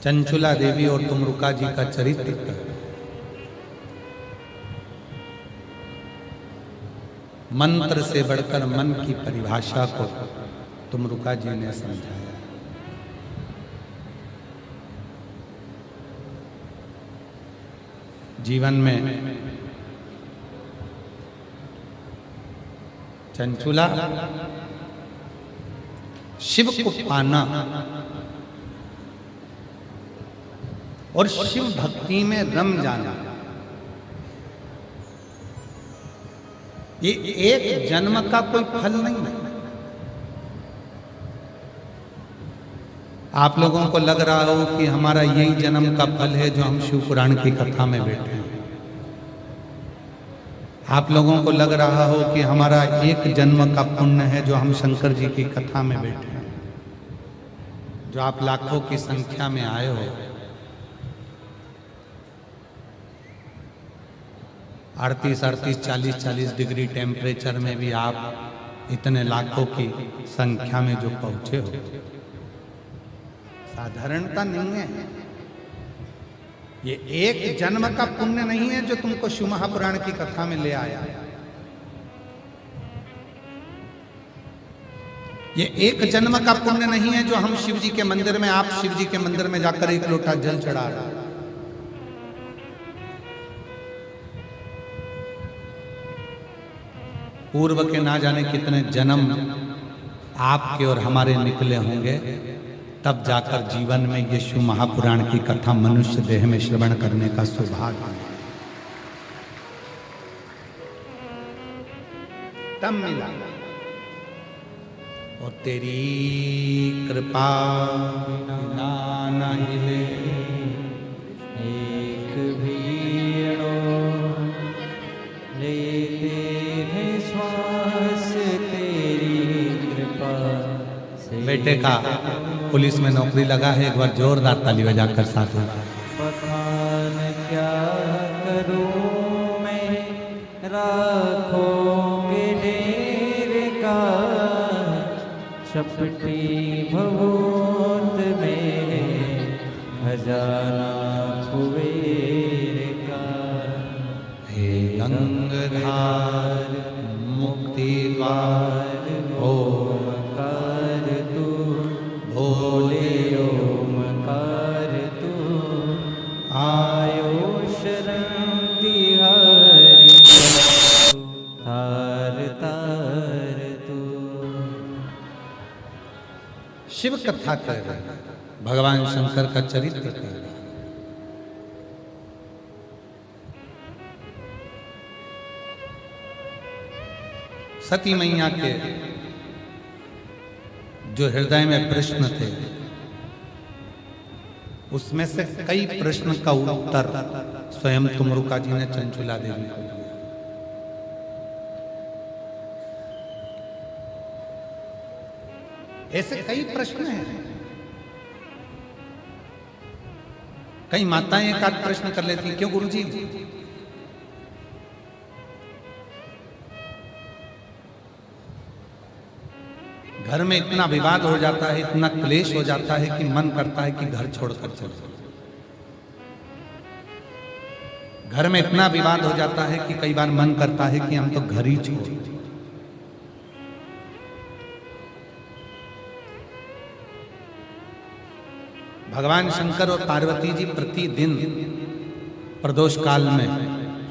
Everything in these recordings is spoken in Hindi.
चंचुला देवी और तुमरुका जी का चरित्र मंत्र से बढ़कर मन की परिभाषा को तुमरुका जी ने समझाया। जीवन में चंचुला शिव को पाना और शिव भक्ति में रम जाना, ये एक जन्म का कोई फल नहीं है। आप लोगों को लग रहा हो कि हमारा यही जन्म का फल है जो हम शिव पुराण की कथा में बैठे हैं। आप लोगों को लग रहा हो कि हमारा एक जन्म का पुण्य है जो हम शंकर जी की कथा में बैठे हैं। जो आप लाखों की संख्या में आए हो, 38, 40 डिग्री टेम्परेचर में भी आप इतने लाखों की संख्या में जो पहुंचे हो, साधारणता नहीं है। ये एक जन्म का पुण्य नहीं है जो तुमको शिव महापुराण की कथा में ले आया। ये एक जन्म का पुण्य नहीं है जो हम शिव जी के मंदिर में, आप शिव जी के मंदिर में जाकर एक लोटा जल चढ़ा रहे हो। पूर्व के ना जाने कितने जन्म आपके और हमारे निकले होंगे, तब जाकर जीवन में ये शिव महापुराण की कथा मनुष्य देह में श्रवण करने का सौभाग्य तब मिला। और तेरी कृपा बिना न हिले एक भी लेते हैं श्वास तेरी कृपा से। बेटे का पुलिस में नौकरी लगा है, एक बार जोरदार ताली बजाकर साथ में। बखान क्या करूं मैं राखों के ढेर का, चपटी भभूत में खजाना कुबेर का। हे गंगाधार मुक्ति द्वार ओमकार तू, भोले ओमकार तू, आयो शरण तिहारी तार तार तू। शिव कथा कर रहे हैं, भगवान शंकर का चरित्र कर रहे हैं। सती मैया के जो हृदय में प्रश्न थे, उसमें से कई प्रश्न का उत्तर स्वयं तुमरुका जी ने चंचुला देवी को दिया। ऐसे कई प्रश्न हैं। कई माताएं एक आध प्रश्न कर लेती, क्यों गुरुजी? घर में इतना विवाद हो जाता है, इतना क्लेश हो जाता है कि मन करता है कि घर छोड़कर चले जाओ। घर में इतना विवाद हो जाता है कि कई बार मन करता है कि हम तो घर ही छोड़। भगवान शंकर और पार्वती जी प्रतिदिन प्रदोष काल में,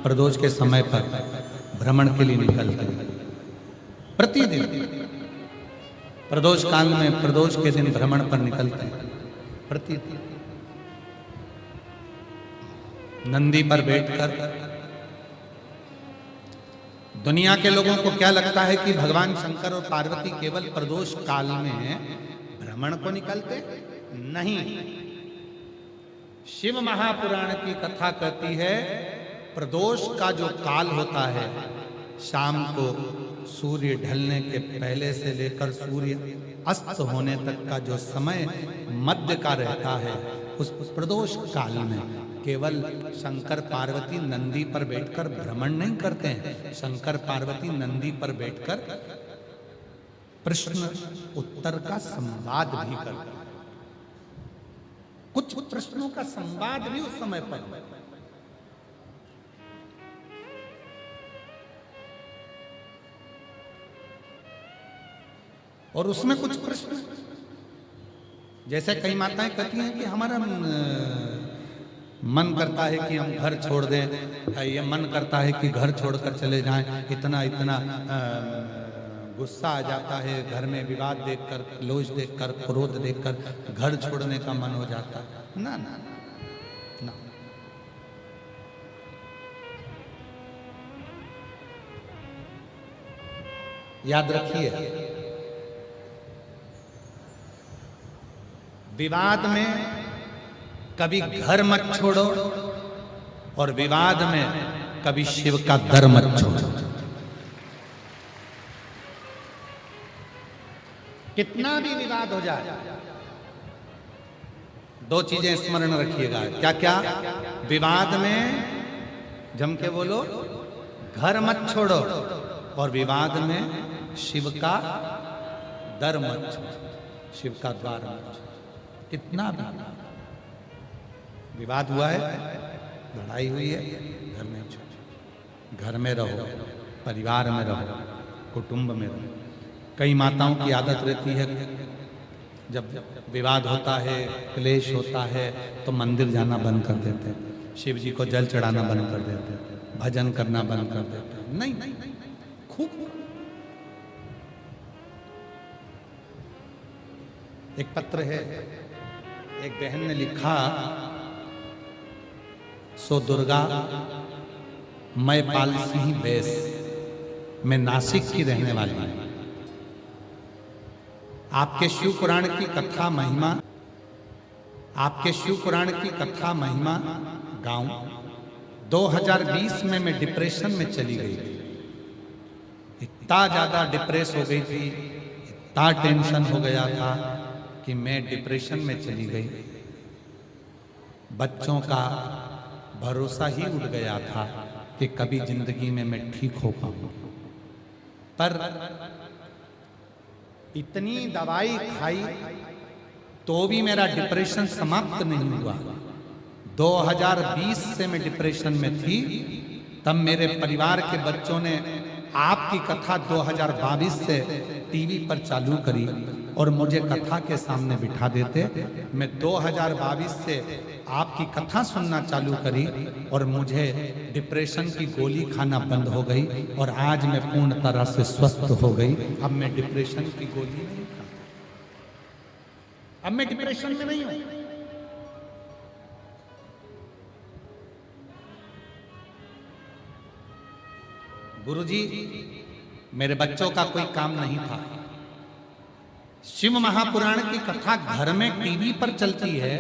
प्रदोष के समय पर भ्रमण के लिए निकलते हैं। प्रतिदिन प्रदोष काल में, प्रदोष के दिन भ्रमण पर निकलते हैं। प्रतिदिन नंदी पर बैठकर। दुनिया के लोगों को क्या लगता है कि भगवान शंकर और पार्वती केवल प्रदोष काल में भ्रमण को निकलते? नहीं। शिव महापुराण की कथा कहती है प्रदोष का जो काल होता है, शाम को सूर्य ढलने के पहले से लेकर सूर्य अस्त होने तक का जो समय मध्य का रहता है, उस प्रदोष काल में केवल शंकर पार्वती नंदी पर बैठकर भ्रमण नहीं करते हैं। शंकर पार्वती नंदी पर बैठकर प्रश्न उत्तर का संवाद भी करते हैं। कुछ प्रश्नों का संवाद भी उस समय पर हुआ। और उसमें कुछ प्रश्न, जैसे कई माताएं कहती हैं कि हमारा मन करता है कि हम घर छोड़ दें, ये मन करता है कि घर छोड़कर चले जाएं, इतना इतना गुस्सा आ जाता है घर में, विवाद देखकर, क्लोज देखकर, क्रोध देखकर घर छोड़ने का मन हो जाता है। ना ना ना, याद रखिए, विवाद में कभी घर मत छोड़ो और विवाद में कभी शिव का दर मत छोड़ो। कितना भी विवाद हो जाए, दो चीजें स्मरण रखिएगा। क्या क्या? विवाद में जम के बोलो, घर मत छोड़ो, और विवाद में शिव का दर मत छोड़ो, शिव का द्वार मत छोड़ो। कितना भी विवाद हुआ है, लड़ाई हुई है, घर में छोड़ो, घर में रहो, परिवार में रहो, कुटुंब में रहो। कई माताओं की आदत रहती है, जब विवाद होता है, क्लेश होता है, तो मंदिर जाना बंद कर देते हैं, शिव जी को जल चढ़ाना बंद कर देते हैं, भजन करना बंद कर देते हैं। नहीं, खूब। एक पत्र है, एक बहन ने लिखा, सो दुर्गा मैं पालसी ही बेस, मैं नासिक की रहने वाली हूं। आपके शिव पुराण की कथा महिमा, आपके शिव पुराण की कथा महिमा गाऊं। 2020 में मैं डिप्रेशन में चली गई थी, इतना ज्यादा डिप्रेस हो गई थी, इतना टेंशन हो गया था कि मैं डिप्रेशन में चली गई। बच्चों का भरोसा ही उठ गया था कि कभी जिंदगी में मैं ठीक हो पाऊं, पर इतनी दवाई खाई तो भी मेरा डिप्रेशन समाप्त नहीं हुआ। 2020 से मैं डिप्रेशन में थी, तब मेरे परिवार के बच्चों ने आपकी कथा 2022 से टीवी पर चालू करी और मुझे कथा के सामने बिठा देते। मैं 2022 से आपकी कथा सुनना चालू करी और मुझे डिप्रेशन की गोली खाना बंद हो गई और आज मैं पूर्ण तरह से स्वस्थ हो गई। अब मैं डिप्रेशन की गोली नहीं खाता, अब मैं डिप्रेशन में नहीं हूं। गुरुजी, मेरे बच्चों का कोई काम नहीं था। शिव महापुराण की कथा घर में टीवी पर चलती है,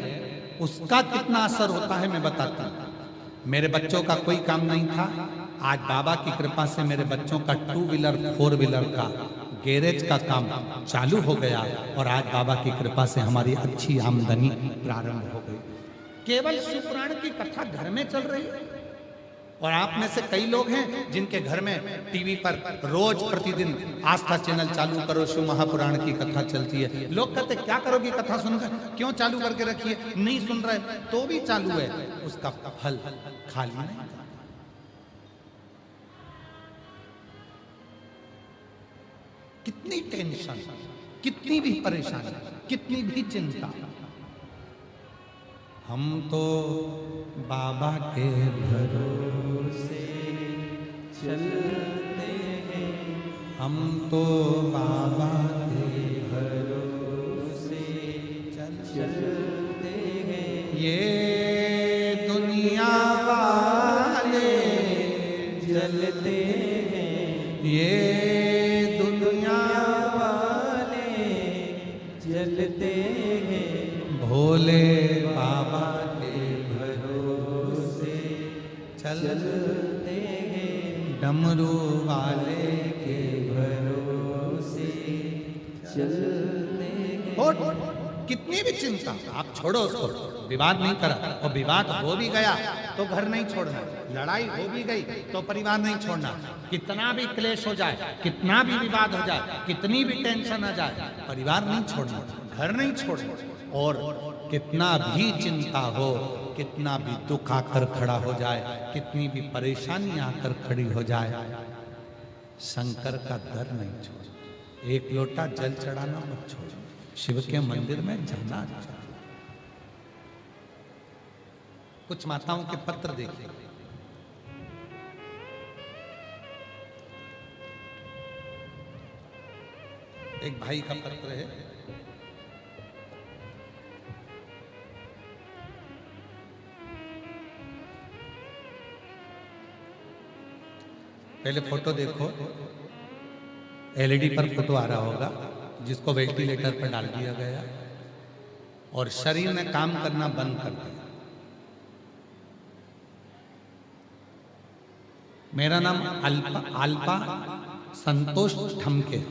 उसका कितना असर होता है मैं बताता हूं। मेरे बच्चों का कोई काम नहीं था, आज बाबा की कृपा से मेरे बच्चों का 2 व्हीलर 4 व्हीलर का गैरेज का काम चालू हो गया और आज बाबा की कृपा से हमारी अच्छी आमदनी प्रारंभ हो गई। केवल शिव पुराण की कथा घर में चल रही है। और आप में से कई लोग हैं जिनके घर में टीवी पर रोज प्रतिदिन आस्था चैनल चालू करो, शिव महापुराण की कथा चलती है। लोग कहते क्या करोगी कथा सुनकर, क्यों चालू करके रखिए, नहीं सुन रहे तो भी चालू है, उसका फल खाली नहीं जाता। कितनी टेंशन, कितनी भी परेशानी, कितनी भी चिंता, हम तो बाबा के भरोसे चलते हैं, हम तो बाबा के भरोसे चलते हैं। ये दुनिया वाले जलते हैं, ये दुनिया वाले जलते हैं, भोले बाबा के भरोसे चलते हैं, डमरू वाले के भरोसे चलते हैं। कितनी भी चिंता आप छोड़ो उसको, विवाद नहीं करा और विवाद हो भी गया तो घर नहीं छोड़ना, लड़ाई हो भी गई तो परिवार नहीं छोड़ना। कितना भी क्लेश हो जाए, कितना भी विवाद हो जाए, कितनी भी टेंशन आ जाए, परिवार नहीं छोड़ना, घर नहीं छोड़ना। और कितना भी चिंता हो, कितना भी दुख आकर खड़ा हो जाए, कितनी भी परेशानी आकर खड़ी हो जाए, शंकर का दर नहीं छोड़ो। एक लोटा जल चढ़ाना मत छोड़ो, शिव के मंदिर में जाना चाहिए। कुछ माताओं के पत्र देखिए। एक भाई का पत्र है, पहले फोटो देखो, एलईडी पर फोटो आ रहा होगा, जिसको वेंटिलेटर पर डाल दिया गया और शरीर ने काम करना बंद कर दिया। मेरा नाम अल्पा संतोष ठमके,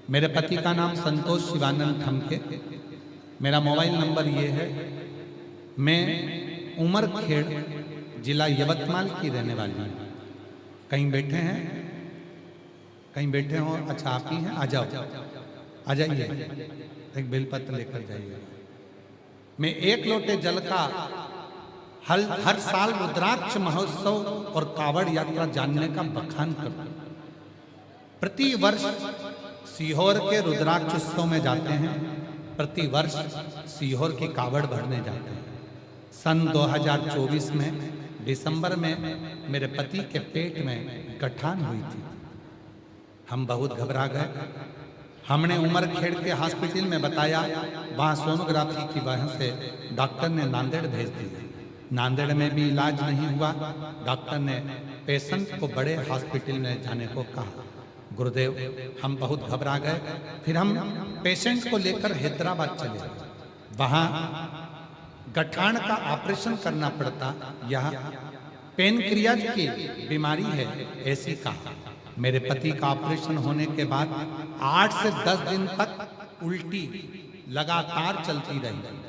मेरे पति का नाम संतोष शिवानंद ठमके। मेरा मोबाइल नंबर ये है। मैं उमरखेड़ जिला यवतमाल की रहने वाली हूँ। कहीं बैठे हैं, कहीं बैठे हो? अच्छा आप ही हैं, आ जाओ, आ जाइए, एक बेलपत्र लेकर जाइए। मैं एक लोटे जल का हर साल रुद्राक्ष महोत्सव और कावड़ यात्रा जानने का बखान करूं। प्रति वर्ष सीहोर के रुद्राक्ष उत्सव में जाते हैं, प्रति वर्ष सीहोर की कावड़ भरने जाते हैं। सन 2024 में दिसंबर में मेरे पति के पेट में गठान हुई थी। हम बहुत घबरा गए। हमने उमरखेड़ के हॉस्पिटल में बताया, वहाँ सोनोग्राफी की वजह से डॉक्टर ने नांदेड़ भेज दिया। नांदेड़ में भी इलाज नहीं हुआ। डॉक्टर ने पेशेंट को बड़े हॉस्पिटल में जाने को कहा। गुरुदेव, हम बहुत घबरा गए। फिर हम पेशेंट को लेकर हैदराबाद चले गए। वहाँ गठान का ऑपरेशन करना पड़ता। यह पेनक्रियाज की बीमारी है, ऐसी कहा। मेरे पति का ऑपरेशन होने के बाद 8 से 10 दिन तक उल्टी लगातार चलती रही।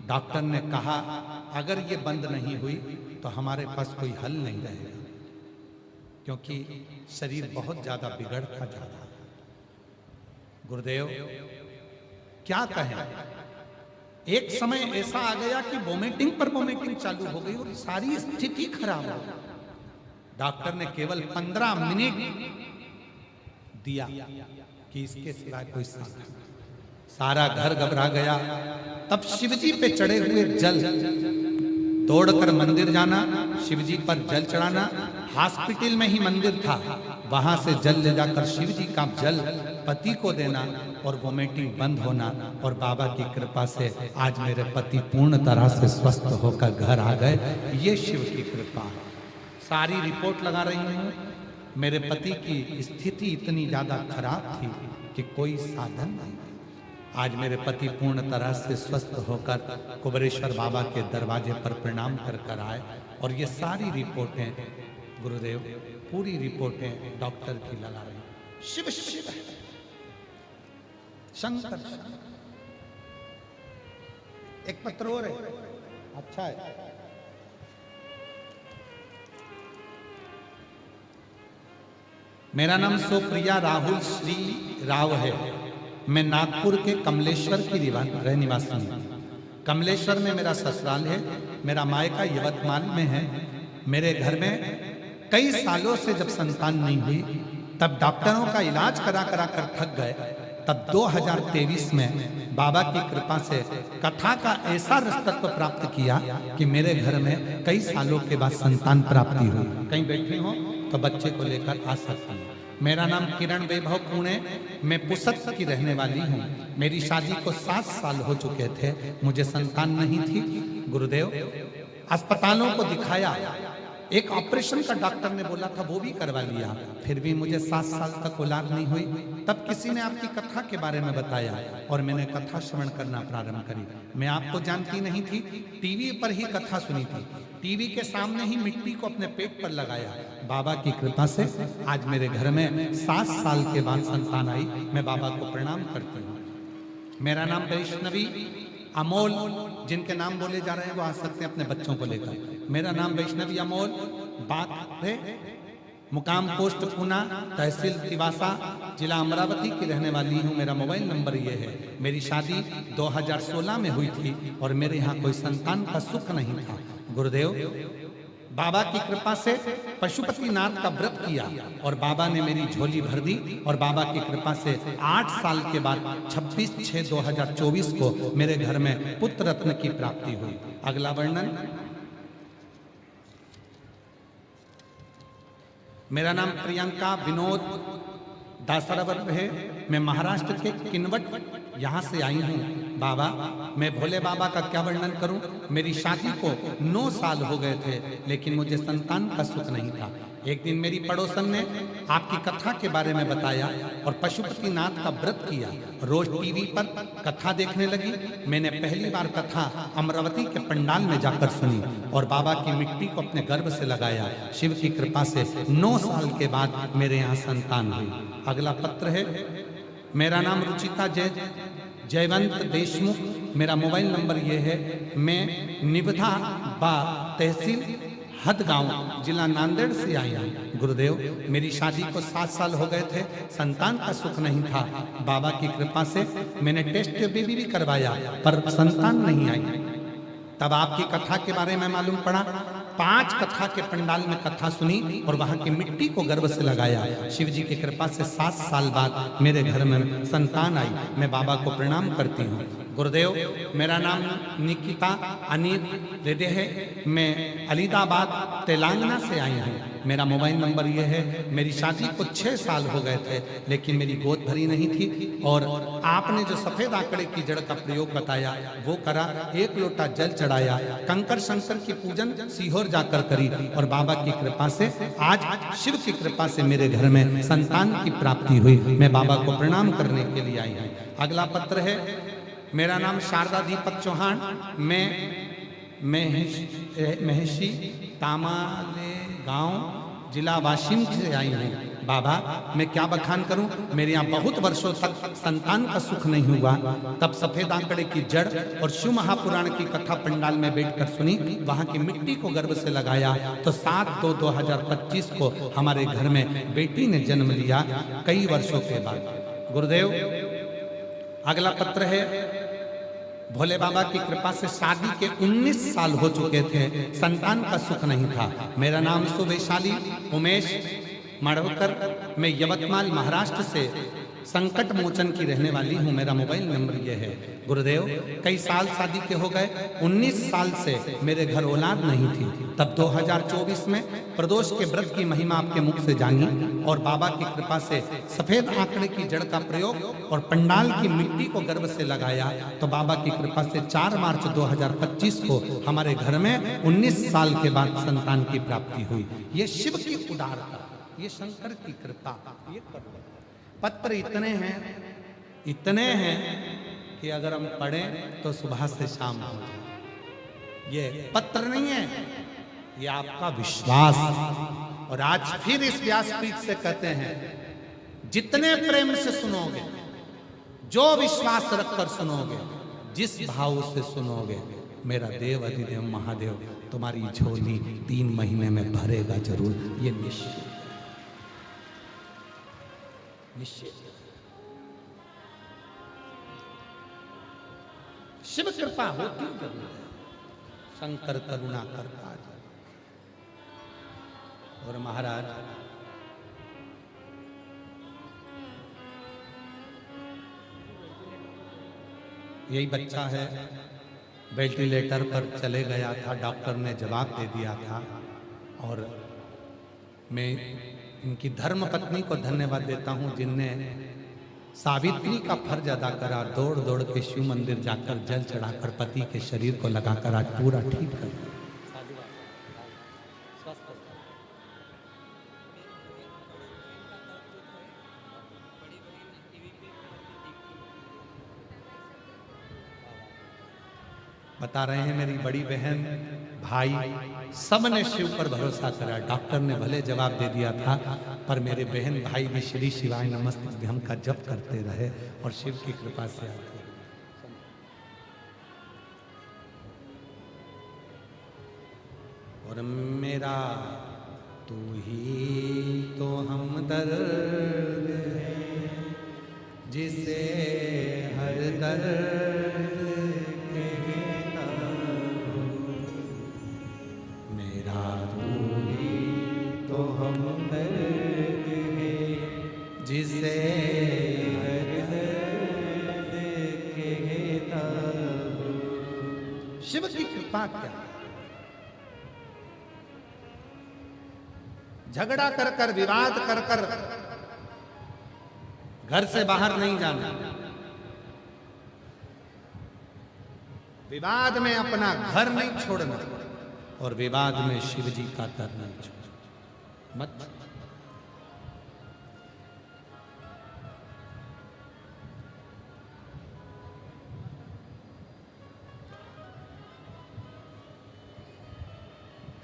डॉक्टर ने कहा, अगर ये बंद नहीं हुई तो हमारे पास कोई हल नहीं रहेगा, क्योंकि शरीर बहुत ज्यादा बिगड़ता जा रहा है। गुरुदेव, क्या कहें, एक समय ऐसा आ गया कि वोमिटिंग पर वोमिटिंग चालू हो गई और सारी स्थिति खराब हो गई। डॉक्टर ने केवल 15 मिनट दिया कि इसके सिवाय कोई साधन। सारा घर घबरा गया। तब शिवजी पे चढ़े हुए जल, दौड़कर मंदिर जाना, शिवजी पर जल चढ़ाना। हॉस्पिटल में ही मंदिर था, वहां से जल ले जाकर शिवजी का जल पति को देना और वोमिटिंग बंद होना। और बाबा की कृपा से आज मेरे पति पूर्ण तरह से स्वस्थ होकर घर आ गए। ये शिव की कृपा है। सारी रिपोर्ट लगा रही हूँ। मेरे पति की स्थिति इतनी ज्यादा खराब थी कि कोई साधन नहीं। आज मेरे पति पूर्ण तरह से स्वस्थ होकर कुबेरेश्वर बाबा के दरवाजे पर प्रणाम कर कर आए। और ये सारी रिपोर्टें, गुरुदेव, पूरी रिपोर्टें डॉक्टर की लगा रही। शिव शिव शंकर। एक पत्र और है, अच्छा है। मेरा नाम सुप्रिया राहुल श्री राव है। मैं नागपुर के कमलेश्वर की निवासी हूँ। कमलेश्वर में मेरा ससुराल है। मेरा मायका यवतमाल में है। मेरे घर में कई सालों से जब संतान नहीं हुई, तब डॉक्टरों का इलाज करा करा कर थक गए। तब 2023 में बाबा की कृपा से कथा का ऐसा रसतत्व प्राप्त किया कि मेरे घर में कई सालों के बाद संतान प्राप्ति हुई। कहीं बैठी हो तो बच्चे को लेकर आ सकती हूँ। मेरा नाम किरण वैभव पुणे। मैं पुसत की रहने वाली हूँ। मेरी शादी को 7 साल हो चुके थे, मुझे संतान नहीं थी। गुरुदेव, अस्पतालों को दिखाया, एक ऑपरेशन का डॉक्टर ने बोला था, वो भी करवा लिया, फिर भी मुझे 7 साल तक औलाद नहीं हुई। तब किसी ने आपकी कथा के बारे में बताया और मैंने कथा श्रवण करना प्रारंभ करी। मैं आपको जानती नहीं थी, टीवी पर ही कथा सुनी थी। टीवी के सामने ही मिट्टी को अपने पेट पर लगाया। बाबा की कृपा से आज मेरे घर में 7 साल के बाद संतान आई। मैं बाबा को प्रणाम करती हूँ। मेरा नाम वैष्णवी अमोल, जिनके नाम बोले जा रहे हैं वो आ सकते हैं अपने बच्चों को लेकर। मेरा नाम वैष्णवी अमोल। बात है मुकाम पोस्ट पूना, तहसील तिवासा, जिला अमरावती की रहने वाली हूँ। मेरा मोबाइल नंबर ये है। मेरी शादी 2016 में हुई थी और मेरे यहाँ कोई संतान का सुख नहीं था। गुरुदेव, बाबा की कृपा से पशुपतिनाथ का व्रत किया और बाबा ने मेरी झोली भर दी और बाबा की कृपा से 8 साल के बाद 26/6/2024 को मेरे घर में पुत्र रत्न की प्राप्ति हुई। अगला वर्णन। मेरा नाम प्रियंका विनोद दासरावर है। मैं महाराष्ट्र के किनवट यहाँ से आई हूँ। बाबा, मैं भोले बाबा का क्या वर्णन करूं। मेरी शादी को 9 साल हो गए थे लेकिन मुझे संतान का सुख नहीं था। एक दिन मेरी पड़ोसन ने आपकी कथा के बारे में बताया और पशुपतिनाथ का व्रत किया। रोज टीवी पर कथा देखने लगी। मैंने पहली बार कथा अमरावती के पंडाल में जाकर सुनी और बाबा की मिट्टी को अपने गर्भ से लगाया। शिव की कृपा से 9 साल के बाद मेरे यहाँ संतान हुई। अगला पत्र है। मेरा नाम रुचिता जयवंत देशमुख। मेरा मोबाइल नंबर ये है। मैं निबधा बा तहसील हदगांव, जिला नांदेड़ से आई हूँ। गुरुदेव, मेरी शादी को 7 साल हो गए थे, संतान का सुख नहीं था। बाबा की कृपा से मैंने टेस्ट बेबी भी करवाया पर संतान नहीं आई। तब आपकी कथा के बारे में मालूम पड़ा। 5 कथा के पंडाल में कथा सुनी और वहां की मिट्टी को गर्भ से लगाया। शिव जी की कृपा से 7 साल बाद मेरे घर में संतान आई। मैं बाबा को प्रणाम करती हूँ। गुरुदेव, मेरा नाम निकिता अनिल रेड्डी है। मैं अलीदाबाद तेलंगाना से आई हूँ। मेरा मोबाइल नंबर ये है। मेरी शादी को 6 साल हो गए थे लेकिन मेरी गोद भरी नहीं थी और आपने जो सफेद आंकड़े की जड़ का प्रयोग बताया वो करा। 1 लोटा जल चढ़ाया, कंकर शंकर की पूजन सीहोर जाकर करी और बाबा की कृपा से आज शिव की कृपा से मेरे घर में संतान की प्राप्ति हुई। मैं बाबा को प्रणाम करने के लिए आई हूँ। अगला पत्र है। मेरा नाम शारदा दीपक चौहान। मैं महेशी तामाले गांव, जिला वाशिम से आई हूँ। बाबा, मैं क्या बखान करूं। मेरे यहाँ बहुत वर्षों तक संतान का सुख नहीं हुआ। तब सफेद आंकड़े की जड़ और शिव महापुराण की कथा पंडाल में बैठकर सुनी। वहां की मिट्टी को गर्भ से लगाया तो 7/2/2025 को हमारे घर में बेटी ने जन्म लिया कई वर्षों के बाद। गुरुदेव, अगला पत्र है। भोले बाबा की कृपा से शादी के 19 साल हो चुके थे, संतान का सुख नहीं था। मेरा नाम सुवैशाली उमेश मड़वकर। मैं यवतमाल महाराष्ट्र से संकट मोचन की रहने वाली हूँ। मेरा मोबाइल नंबर ये है। गुरुदेव, कई साल शादी के हो गए। 19 साल से मेरे घर औलाद नहीं थी। तब 2024 में प्रदोष के व्रत की महिमा आपके मुख से जानी और बाबा की कृपा से सफेद आंकड़े की जड़ का प्रयोग और पंडाल की मिट्टी को गर्भ से लगाया तो बाबा की कृपा से 4 मार्च 2025 को हमारे घर में 19 साल के बाद संतान की प्राप्ति हुई। ये शिव की उदारता, ये शंकर की कृपा। ये पत्र इतने हैं कि अगर हम पढ़ें तो सुबह से शाम हो जाए। ये पत्र नहीं है, ये आपका विश्वास। और आज फिर इस व्यासपीठ से कहते हैं, जितने प्रेम से सुनोगे, जो विश्वास रखकर सुनोगे, जिस भाव से सुनोगे, मेरा देव अधिदेव महादेव तुम्हारी झोली 3 महीने में भरेगा जरूर। ये निश्चित निश्चित। शिव कृपा होती जरूर है, शंकर करुणा करता है। और महाराज, यही बच्चा है, वेंटिलेटर पर चले गया था, डॉक्टर ने जवाब दे दिया था। और मैं इनकी धर्म पत्नी को धन्यवाद देता हूं जिनने सावित्री का फर्ज अदा करा। दौड़ दौड़ के शिव मंदिर जाकर जल चढ़ाकर पति के शरीर को लगाकर आज पूरा ठीक कर। बता रहे हैं मेरी बड़ी बहन भाई सबने शिव पर भरोसा करा। डॉक्टर ने भले जवाब दे दिया था पर मेरे बहन भाई भी श्री शिवाय नमस्तुभ्यम का जप करते रहे और शिव की कृपा से आते। और मेरा तू ही तो हमदर्द है जिसे हर दर्द कहता हूँ। मेरा तू ही तो हमदर्द है जिसे हर दर्द कहता हूँ। शिव की कृपा क्या है? झगड़ा कर कर, विवाद कर कर घर से बाहर नहीं जाना, विवाद में अपना घर नहीं छोड़ना और विवाद में शिव जी का दर नहीं छोड़ना। मत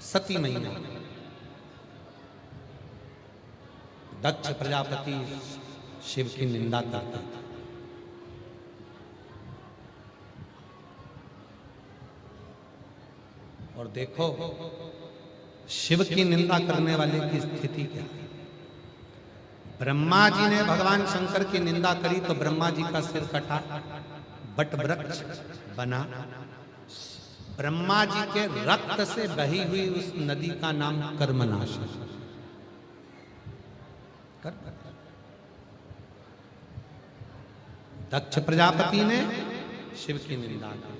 सती मैया दक्ष प्रजापति शिव की निंदा करता था। और देखो शिव की निंदा करने वाले की स्थिति क्या है। ब्रह्मा जी ने भगवान शंकर की निंदा करी तो ब्रह्मा जी का सिर कटा, बट वृक्ष बना। ब्रह्मा जी के रक्त से बही हुई उस नदी का नाम कर्मनाश है। दक्ष प्रजापति ने शिव की निंदा की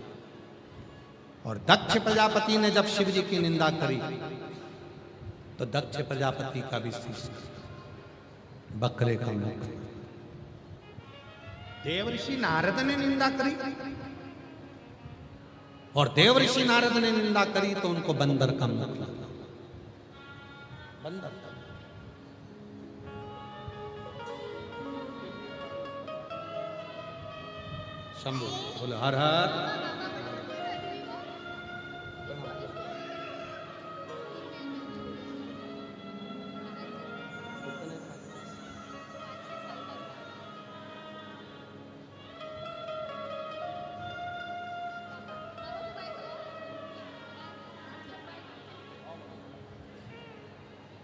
और दक्ष प्रजापति ने जब शिव जी की निंदा करी तो दक्ष प्रजापति का भी शीश बकरे का मुख। देवऋषि नारद ने निंदा करी और देवऋषि नारद ने निंदा करी तो उनको बंदर का मुख लगा। बंदर का शंभु बोले हर हर।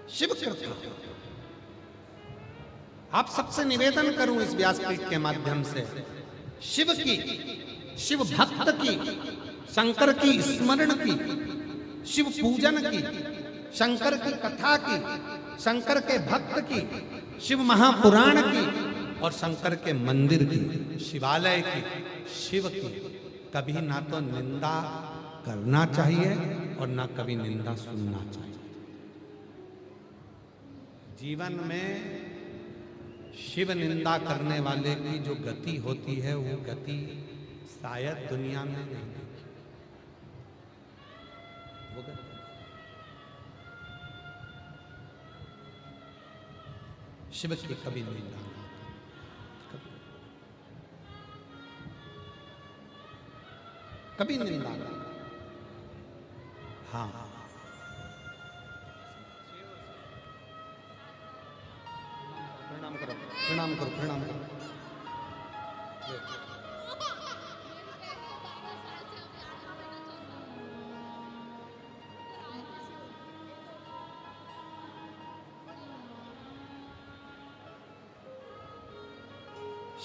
शिव कृपा आप सबसे निवेदन करूं इस व्यासपीठ के माध्यम से, शिव की, शिव भक्त की, शंकर की स्मरण की, शिव पूजन की, शंकर की कथा की, शंकर के भक्त की, शिव महापुराण की और शंकर के मंदिर की, शिवालय की, शिव की कभी ना तो निंदा करना चाहिए और ना कभी निंदा सुनना चाहिए। जीवन में शिव निंदा करने वाले की जो गति होती है वो गति शायद दुनिया में नहीं देखी। वो गति शिव की कभी निंदा ना कभी, कभी निंदा ना। हाँ प्रणाम करो, प्रणाम करो, प्रणाम करो।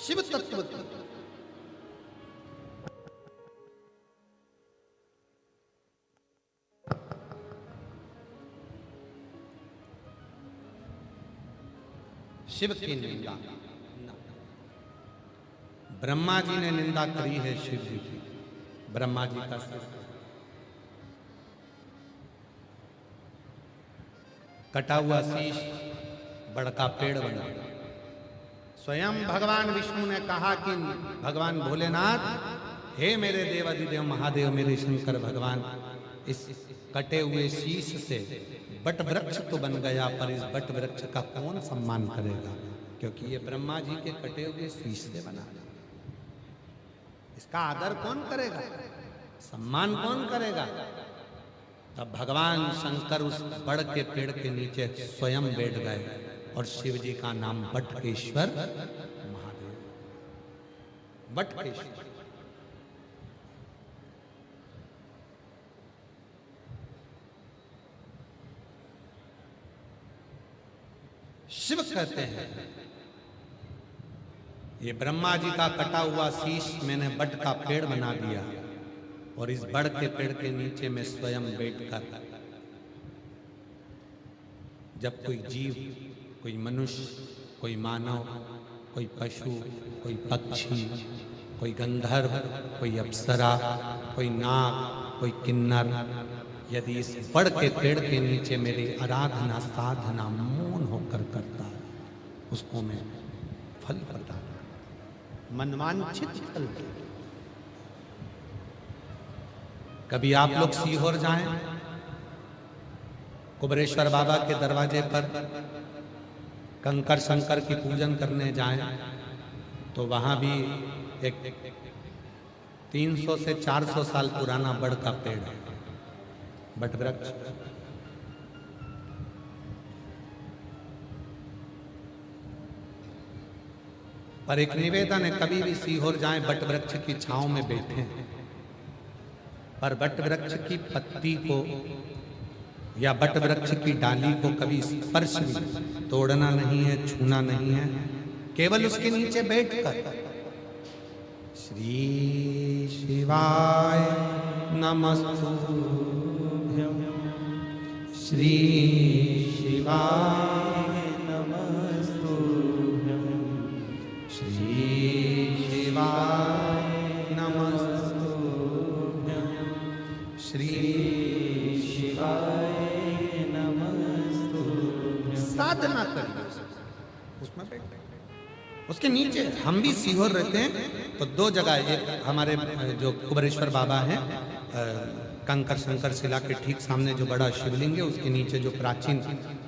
शिव तत्व की शिव की निंदा, ब्रह्मा जी ने निंदा करी है शिव जी की, ब्रह्मा जी का सिर कटा हुआ शीश बड़का पेड़ बना। स्वयं भगवान विष्णु ने कहा कि भगवान भोलेनाथ, हे मेरे देवाधिदेव महादेव, मेरे शंकर भगवान, इस कटे हुए शीश से बट वृक्ष तो बन गया, पर इस बट वृक्ष का कौन सम्मान करेगा, क्योंकि ये ब्रह्मा जी के कटे हुए शीश से बना। इसका आदर कौन करेगा, सम्मान कौन करेगा? तब भगवान शंकर उस बड़ के पेड़ के नीचे स्वयं बैठ गए और शिव जी का नाम बटकेश्वर महादेव, बटकेश्वर। शिव कहते हैं ये ब्रह्मा जी का कटा हुआ शीश मैंने बट का पेड़ बना दिया और इस बड़ के पेड़ के नीचे में स्वयं बैठकर जब कोई जीव, कोई मनुष्य, कोई मानव, कोई पशु, कोई पक्षी, कोई गंधर्व, कोई अप्सरा, कोई नाग, कोई किन्नर यदि इस बड़ के पेड़ के नीचे मेरी आराधना साधना मौन होकर करता है उसको मैं फल प्रदान मनवांछित फल। कभी आप लोग सीहोर जाएं, कुबरेश्वर बाबा के दरवाजे पर कंकर शंकर की पूजन करने जाएं तो वहां भी एक 300 से 400 साल पुराना बड़ का पेड़ है, बट वृक्ष। पर एक निवेदन है, कभी भी सीहोर जाएं बट वृक्ष की छांव में बैठें, पर बट वृक्ष की पत्ती को या बट वृक्ष की डाली को कभी स्पर्श भी तोड़ना नहीं है, छूना नहीं है, केवल उसके नीचे बैठकर श्री शिवाय नमस्तुभ्यं, श्री शिवाय नमस्तुभ्यं, श्री शिवाय नमस्तुभ्यं, श्री शिवाय नमस्तुभ्यं। साधना करिए उसमें बैठे, उसके नीचे। हम भी सीहोर रहते हैं तो दो जगह, एक हमारे जो कुबरेश्वर बाबा हैं कंकर शंकर शिला के ठीक सामने जो बड़ा शिवलिंग है उसके नीचे जो प्राचीन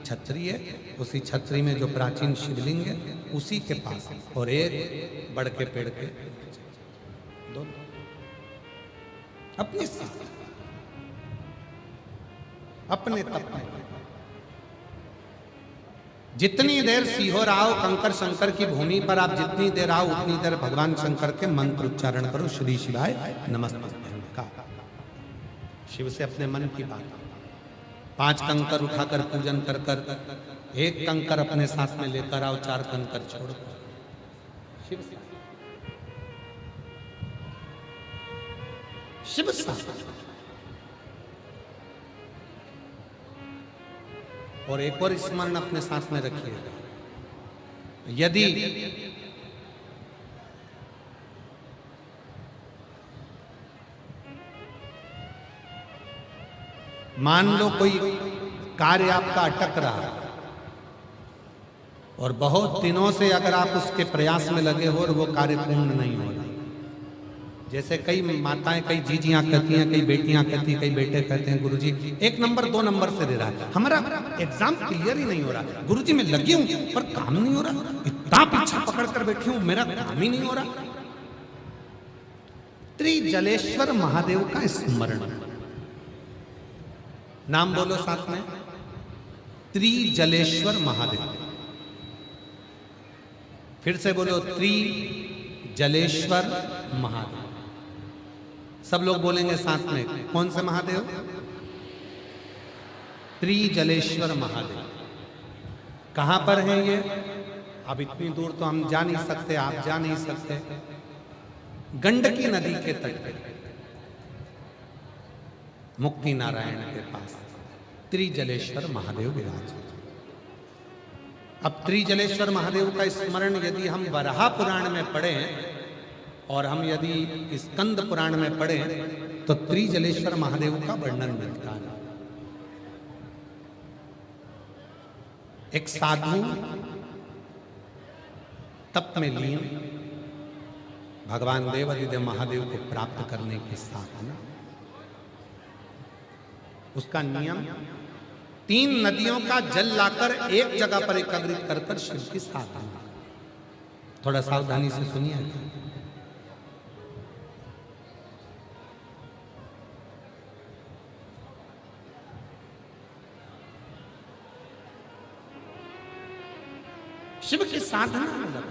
छतरी है, उसी छतरी में जो प्राचीन शिवलिंग है उसी के पास, और एक बड़ के पेड़ के दो अपने साथ अपने तप में जितनी देर सीहोर आओ कंकर शंकर की भूमि पर आप जितनी देर आओ उतनी देर भगवान शंकर के मंत्र उच्चारण करो, श्री शिवाय नमस्तुभ्यं का। शिव से अपने मन की बात, 5 कंकर उठाकर पूजन कर कर 1 कंकर अपने साथ में लेकर आओ, 4 कंकर छोड़ शिव से शिव साथ। और एक और स्मरण अपने साथ में रखिएगा, यदि मान लो कोई कार्य आपका अटक रहा है और बहुत दिनों से अगर आप उसके प्रयास में लगे हो और वो कार्य पूर्ण नहीं हो रहा, जैसे कई माताएं, कई जीजियां कहती हैं, कई बेटियां कहती हैं, कई बेटे कहते हैं गुरुजी 1 नंबर 2 नंबर से दे रहा है, हमारा एग्जाम क्लियर ही नहीं हो रहा, गुरुजी मैं लगी हूं पर काम नहीं हो रहा, इतना पीछा पकड़ कर बैठी हूं मेरा काम ही नहीं हो रहा। त्रिजलेश्वर महादेव का स्मरण, नाम बोलो साथ में, त्रिजलेश्वर महादेव। फिर से बोलो, त्रिजलेश्वर महादेव। सब लोग बोलेंगे साथ में, कौन से महादेव? त्रिजलेश्वर महादेव। कहां पर है ये? अब इतनी दूर तो हम जा नहीं सकते, आप जा नहीं सकते। गंडकी नदी के तट पे मुक्ति नारायण के पास त्रिजलेश्वर महादेव विराज। अब त्रिजलेश्वर महादेव का स्मरण यदि हम वराह पुराण में पढ़ें और हम यदि स्कंद पुराण में पढ़ें तो त्रिजलेश्वर महादेव का वर्णन मिलता है। एक साधु तप में लीन भगवान देवादिदेव महादेव को प्राप्त करने के साधना, उसका नियम 3 नदियों का जल लाकर एक जगह पर एकत्रित कर शिव की साधना। थोड़ा सावधानी से सुनिए। शिव की साधना में लगा,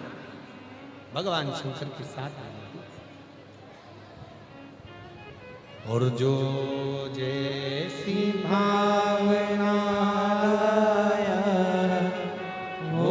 भगवान शंकर की साधना में। और जो जैसी भावना लाया वो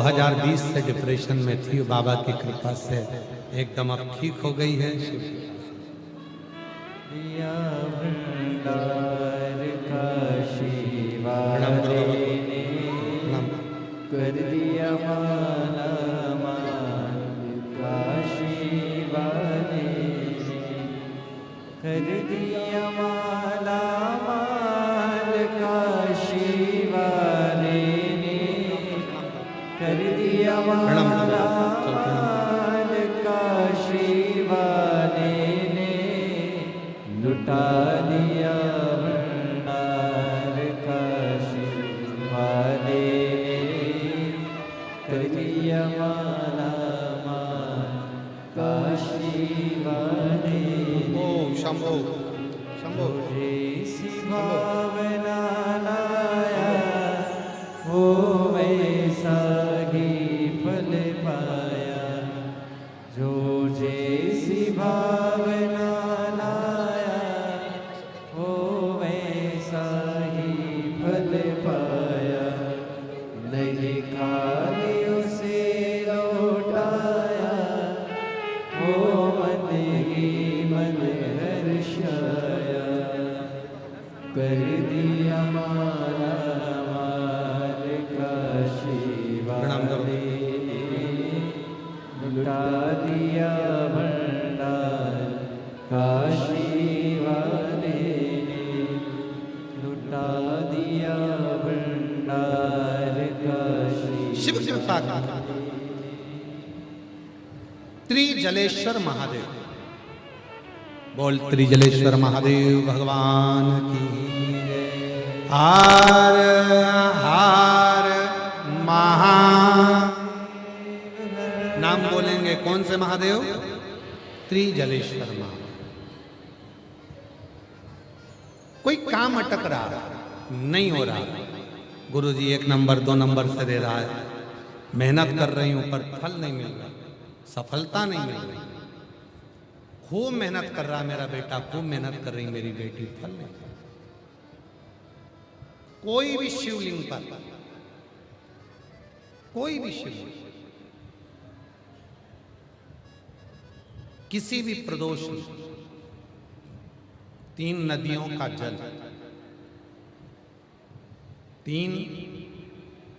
2020 से डिप्रेशन में थी, बाबा की कृपा से एकदम अब ठीक हो गई है। दिया भंडार काशी प्रणाम करो बाबा को। वाले ने प्रणाम। कर दिया माला माल काशी वाले ने कर दिया माला माल काशी वाले ने कर दिया प्रणाम। माला माल काशी वाले ने लुटा दिया भंडार काशी वाले ने कर दिया माला माल काशी वाले ओ शंभो शंभो। जैसी भावना लाया वो वैसा ही फल पाया, जो जैसी भावना लाया वो वैसा ही फल पाया, नहीं खाली उसे लौटाया वो मन ही मन हर्षाया, कर दिया माला माल काशी प्रणाम करो। वाले ने लुटा दिया भंडार काशी वाले ने लुटा दिया भंडार काशी शिव कृपा का त्रिजलेश्वर महादेव। बोल त्रिजलेश्वर महादेव भगवान की जय। हार हार महा नाम बोलेंगे कौन से महादेव? त्रिजलेश्वर महादेव। कोई काम अटक रहा है, नहीं हो रहा, गुरुजी 1 नंबर 2 नंबर से दे रहा है, मेहनत कर रही हूं पर फल नहीं मिल रहा, सफलता नहीं मिल रही। खूब मेहनत कर रहा मेरा बेटा, खूब मेहनत कर रही मेरी बेटी, फल नहीं। कोई भी शिवलिंग पर, कोई भी शिवलिंग, किसी भी प्रदोष में 3 नदियों का जल, 3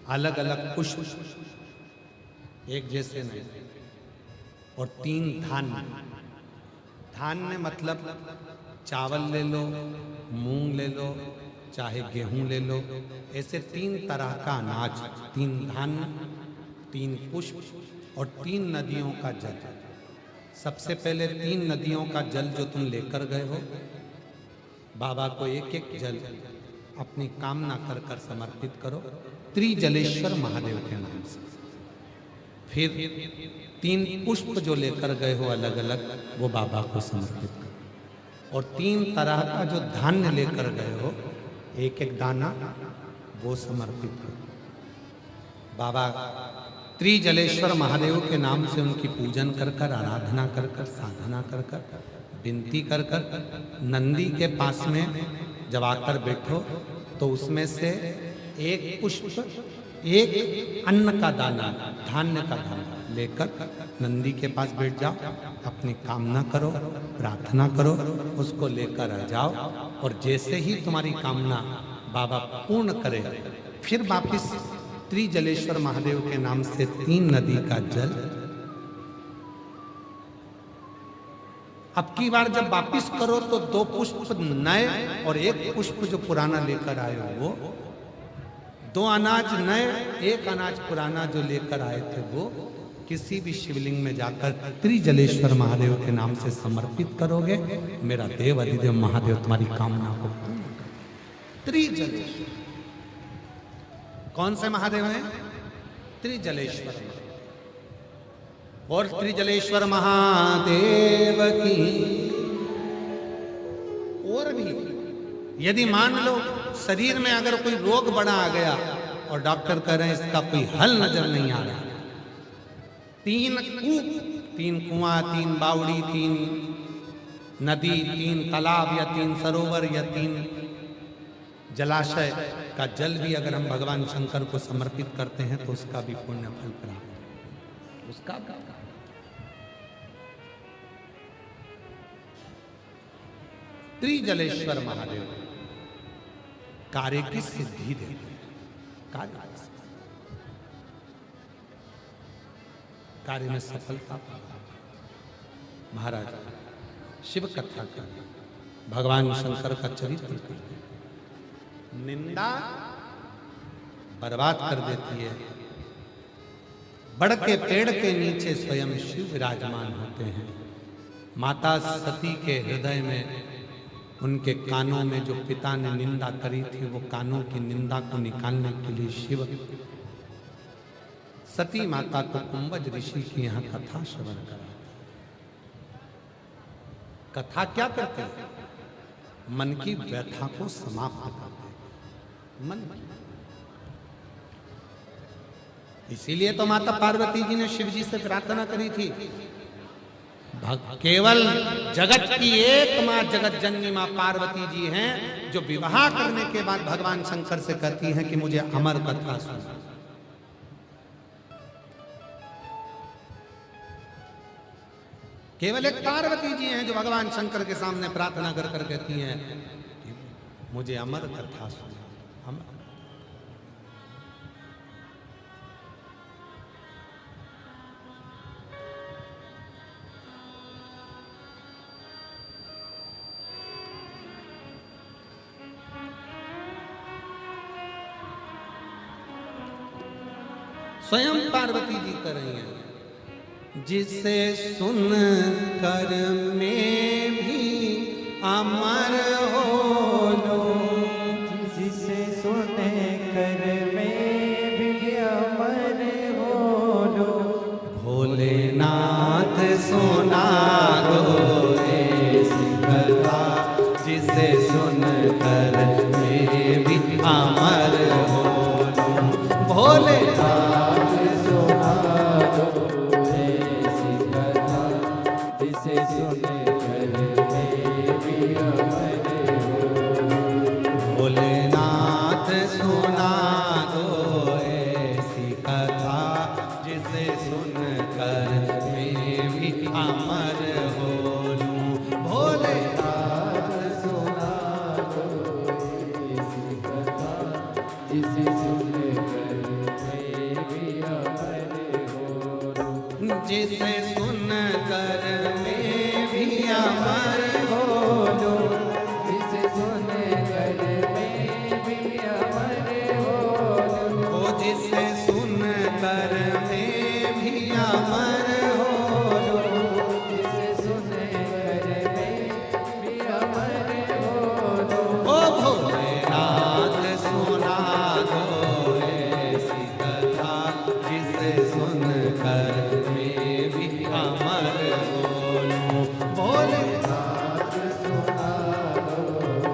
अलग अलग पुष्प, एक जैसे नहीं, और 3 धान्य। धान्य मतलब चावल ले लो, मूंग ले लो, चाहे गेहूं ले लो, ऐसे 3 तरह का अनाज, 3 धान्य, 3 पुष्प और 3 नदियों का जल। सबसे पहले 3 नदियों का जल जो तुम लेकर गए हो, बाबा को एक एक जल अपनी कामना कर कर समर्पित करो त्रिजलेश्वर महादेव के नाम से। फिर 3 पुष्प जो लेकर गए हो अलग अलग, वो बाबा को समर्पित करो। और 3 तरह का जो धान्य लेकर गए हो, एक एक दाना, वो समर्पित करो। बाबा त्रिजलेश्वर महादेव के नाम से उनकी पूजन कर कर, आराधना कर कर, साधना कर कर, विनती कर कर, नंदी के पास में जब आकर बैठो तो उसमें से एक पुष्प, एक अन्न का दाना, धान्य का दाना लेकर नंदी के पास बैठ जाओ, अपनी कामना करो, प्रार्थना करो, उसको लेकर आ जाओ। और जैसे ही तुम्हारी कामना बाबा पूर्ण करे, फिर वापिस त्रिजलेश्वर महादेव के नाम से 3 नदी का जल। अब की बार जब वापिस करो तो 2 पुष्प नए और 1 पुष्प जो पुराना लेकर आए हो वो, 2 अनाज नए, 1 अनाज पुराना जो लेकर आए थे वो किसी भी शिवलिंग में जाकर त्रिजलेश्वर महादेव के नाम से समर्पित करोगे, मेरा देव अधिदेव महादेव तुम्हारी कामना को पूर्ण करेंगे। त्रिजलेश्वर कौन से महादेव हैं? त्रिजलेश्वर महादेव। और त्रिजलेश्वर महादेव की। और भी यदि मान लो शरीर में अगर कोई रोग बड़ा आ गया और डॉक्टर कह रहे हैं इसका कोई हल नजर नहीं आ रहा, 3 कूप, 3 कुआं, 3 बावड़ी, 3 नदी, 3 तालाब या 3 सरोवर या 3 जलाशय का जल भी अगर हम भगवान शंकर को समर्पित करते हैं तो उसका भी पुण्य फल प्राप्त, उसका भी। त्रिजलेश्वर महादेव कार्य की सिद्धि देते हैं, कार्य में सफलता। महाराज शिव कथा का भगवान शंकर का चरित्र निंदा बर्बाद कर देती है। बड़ के पेड़ के नीचे स्वयं शिव विराजमान होते हैं। माता सती के हृदय में, उनके कानों में जो पिता ने निंदा करी थी, वो कानों की निंदा को निकालने के लिए शिव सती माता को कुंभज ऋषि की यहाँ कथा श्रवण करा। कथा क्या करते हैं? मन की व्यथा को समाप्त करते हैं, मन की। इसीलिए तो माता पार्वती जी ने शिव जी से प्रार्थना करी थी, केवल जगत की एक माँ जगत जननी माँ पार्वती जी हैं जो विवाह करने के बाद भगवान शंकर से कहती हैं कि मुझे अमर कथा सुना। केवल एक पार्वती जी हैं जो भगवान शंकर के सामने प्रार्थना कर कर कहती हैं कि मुझे अमर कथा सुना, अमर। स्वयं पार्वती जी कर रही हैं, जिसे सुन कर मैं भी अमर हो लो, जिसे सुन कर मैं भी अमर हो लो। भोलेनाथ सुना दो ऐसी कथा, जिसे सुन कर मैं भी अमर हो लो। भोलेनाथ सुना दो जिसे सुन कर मैं भी अमर हो। भोलेनाथ सुना दो ऐसी कथा, जिसे सुन कर मैं भी अमर हो लूं। भोलेनाथ सुना दो ऐसी कथा, जिसे सुन कर मैं भी अमर हो लूं। जिसे सुन कर मैं भी अमर हो लूं। जिसे सुन कर मैं भी अमर हो लूं। ओ जिसे सुन कर मैं भी अमर हो लूं। जिसे सुन कर मैं भी अमर हो लूं। ओ भोलेनाथ सुना दो ऐसी कथा, जिसे सुन कर मैं भी अमर हो लूं। भोलेनाथ सुना दो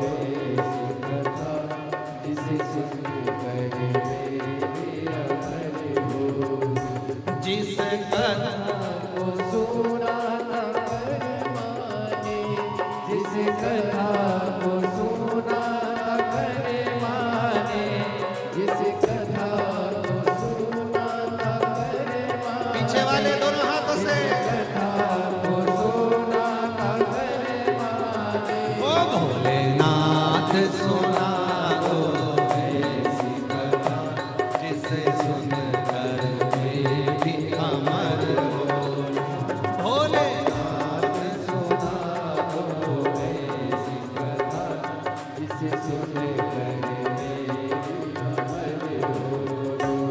ऐसी कथा, जिसे सुन कर मैं भी अमर हो लूं। जिस कथा को सुना न कर माने, जिस कथा को सुना न कर माने, जिस कथा को सुना न कर माने। पीछे वाले दोनों हाथों से कथा को सुना न कर माने। ओ भोलेनाथ सुना दो ऐसी कथा, जिसे सुन कर मैं भी अमर हो लूं। भोलेनाथ सुना दो ऐसी कथा, जिसे सुन कर मैं भी अमर हो लूं।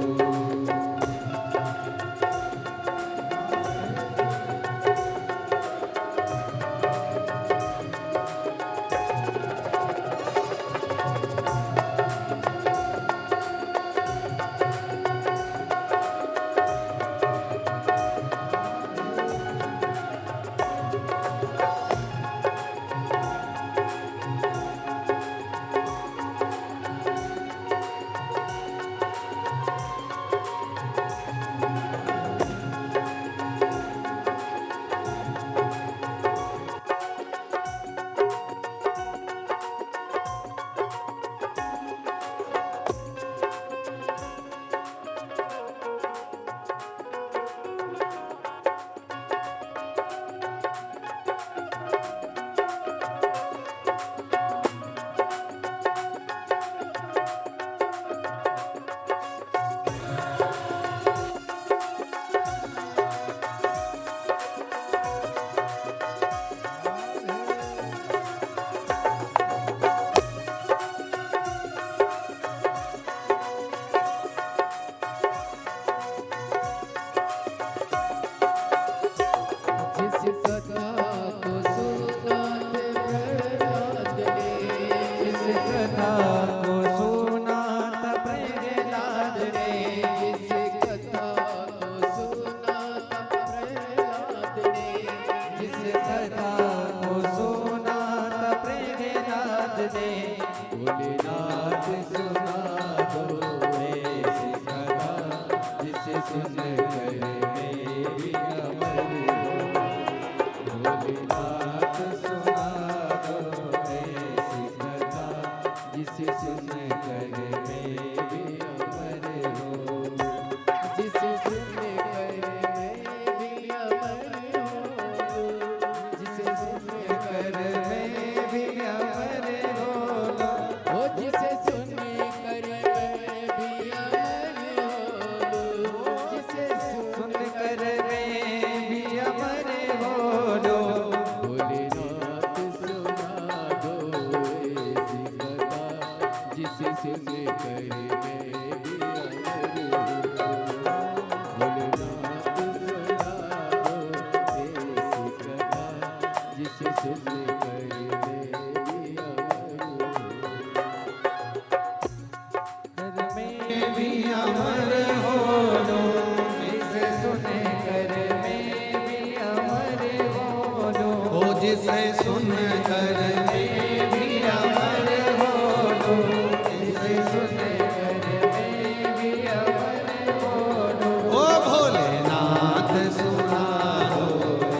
जिसे सुन कर मैं भी अमर हो लूं, जिसे सुन कर मैं भी अमर हो लूं। ओ भोलेनाथ सुना दो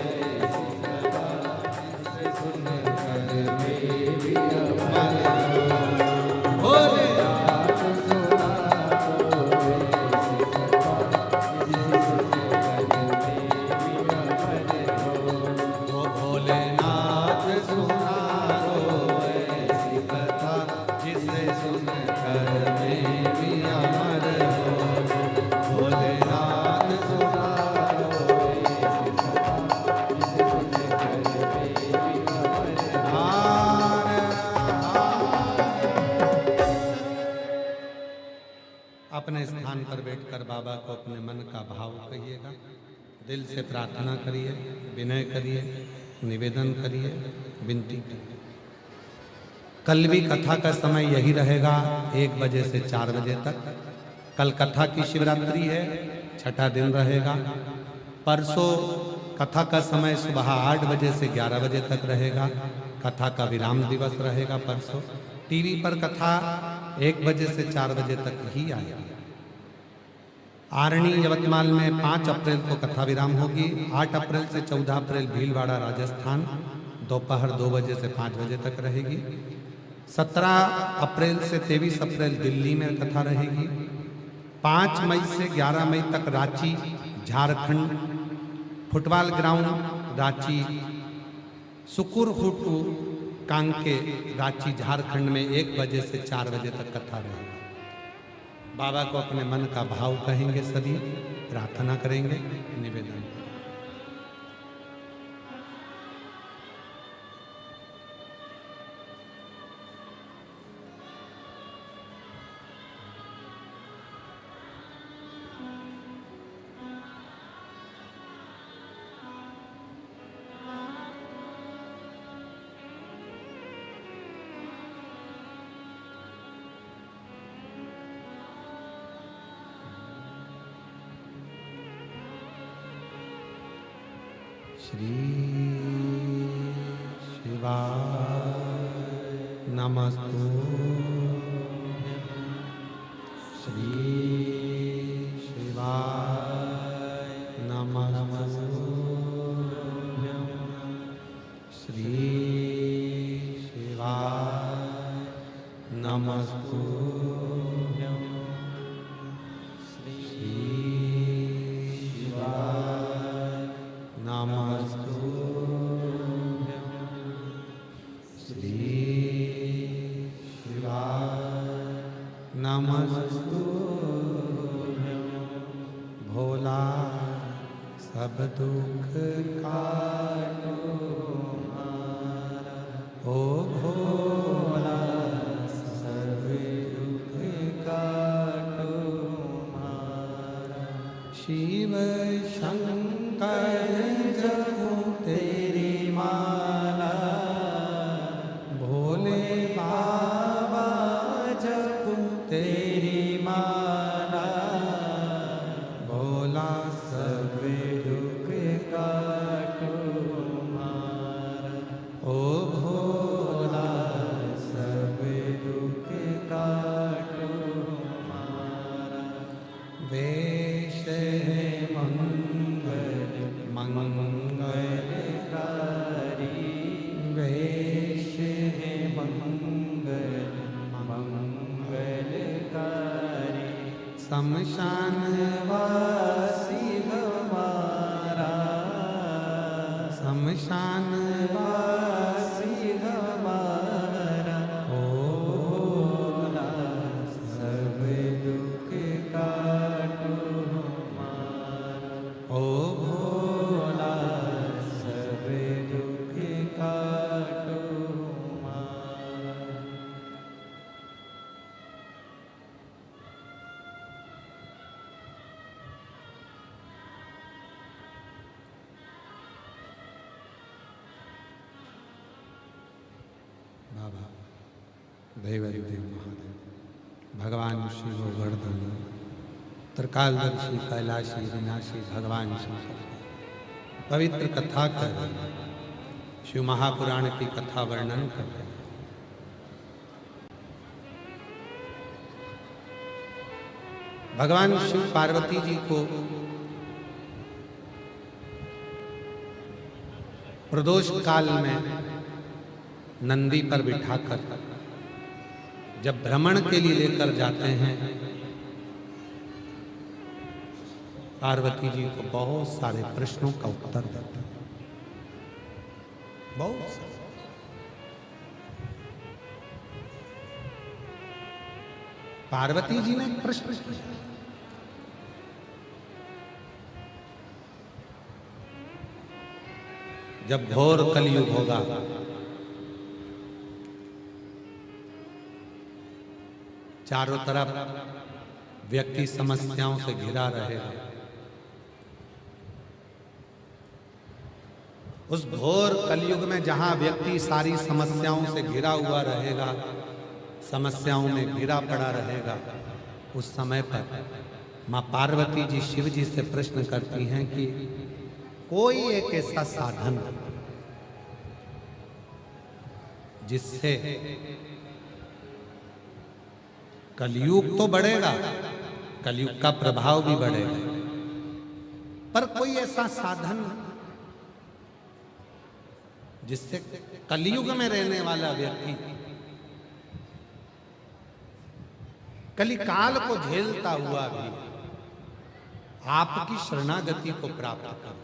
ऐसी कथा, जिसे सुन कर मैं भी अमर हो लूं। भोलेनाथ सुना दो ऐसी कथा, जिसे सुन कर मैं भी अमर हो लूं। ओ भोलेनाथ सुना दो ऐसी कथा जिसे सुन कर मैं भी अमर हो। भोलेनाथ सुना दो ऐसी कथा, जिसे सुन कर मैं भी अमर हो लूं। हार अपने स्थान पर बैठकर बाबा को अपने मन का भाव कहिएगा, दिल से प्रार्थना करिए, विनय करिए, निवेदन करिए, विनती करिए। कल भी कथा का समय यही रहेगा 1 बजे से 4 बजे तक। कल कथा की शिवरात्रि है, छठा दिन रहेगा। परसों कथा का समय सुबह 8 बजे से 11 बजे तक रहेगा। कथा का विराम दिवस रहेगा परसों। टीवी पर कथा 1 बजे से 4 बजे तक ही आएगी। आरणी यवतमाल में 5 अप्रैल को कथा विराम होगी। 8 अप्रैल से 14 अप्रैल भीलवाड़ा राजस्थान दोपहर 2 बजे से 5 बजे तक रहेगी। 17 अप्रैल से 23 अप्रैल दिल्ली में कथा रहेगी। 5 मई से 11 मई तक रांची झारखंड फुटबॉल ग्राउंड रांची, सुकुरहुटू कांके रांची झारखंड में 1 बजे से 4 बजे तक कथा रहेगी। बाबा को अपने मन का भाव कहेंगे, सभी प्रार्थना करेंगे, निवेदन करेंगे। श्री शिवाय नमस्तु। श्री शिवाय नमस्तु। श्री शिवाय नमस्तु। नमस्तु। श्री शिवाय नमस्तु। भोला सब दुख काटो हमारा, ओ भोला सब दुख काटो हमारा। शिव शंकर जपो तेरी माला, भोले बाबा जपो तेरी माला। भोला सब दुख काटो हमारा, ओ भोला सब दुख काटो हमारा। वेश है मंगल मंगलकारी, वेश है मंगल मंगलकारी। शमशान वासी हमारा, शमशान वासी हमारा। ओ भोला सब दुख काटो हमारा, ओ भोला सब दुख काटो हमारा। बाबा देवाधिदेव महादेव भगवान श्री गोवर्धन त्रिकालदर्शी कैलाशी विनाशी भगवान शंकर पवित्र कथा कर शिव महापुराण की कथा वर्णन कर रहे हैं। भगवान शिव पार्वती जी को प्रदोष काल में नंदी पर बिठाकर जब भ्रमण के लिए लेकर जाते हैं, पार्वती जी को बहुत सारे प्रश्नों का उत्तर देते हैं, बहुत सारे। पार्वती जी ने एक प्रश्न किया, जब घोर कलयुग होगा, चारों तरफ व्यक्ति समस्याओं से घिरा रहेगा, उस घोर कलयुग में जहां व्यक्ति सारी समस्याओं से घिरा हुआ रहेगा, समस्याओं में घिरा पड़ा रहेगा, उस समय पर मां पार्वती जी शिव जी से प्रश्न करती हैं कि कोई एक ऐसा साधन जिससे कलयुग तो बढ़ेगा, कलयुग का प्रभाव भी बढ़ेगा, पर कोई ऐसा साधन जिससे कलयुग में रहने वाला व्यक्ति कलिकाल को झेलता हुआ भी आपकी शरणागति को प्राप्त कर,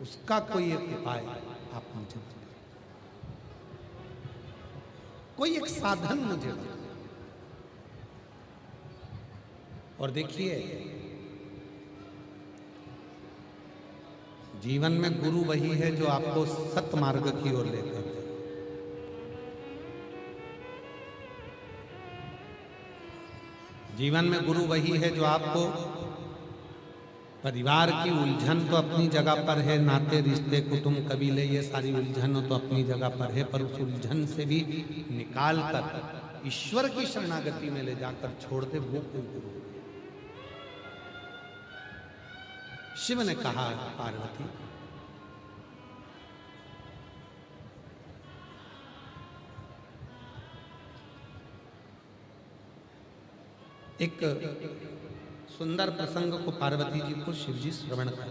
उसका कोई एक उपाय आप मुझे बताइए, कोई एक साधन मुझे बताइए। और देखिए, जीवन में गुरु वही है जो आपको सत मार्ग की ओर लेकर जाए। जीवन में गुरु वही है जो आपको परिवार की उलझन तो अपनी जगह पर है, नाते रिश्ते कुटुंब कबीले ये सारी उलझन तो अपनी जगह पर है, पर उस उलझन से भी निकाल कर ईश्वर की शरणागति में ले जाकर छोड़ दे, वो कोई गुरु। शिव ने कहा, पार्वती एक सुंदर प्रसंग को पार्वती जी को शिव जी श्रवण कर,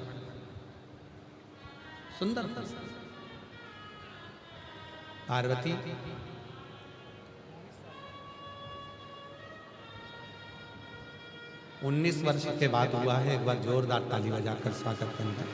सुंदर प्रसंग। पार्वती उन्नीस वर्ष के बाद हुआ है, एक बार जोरदार ताली बजाकर स्वागत करना।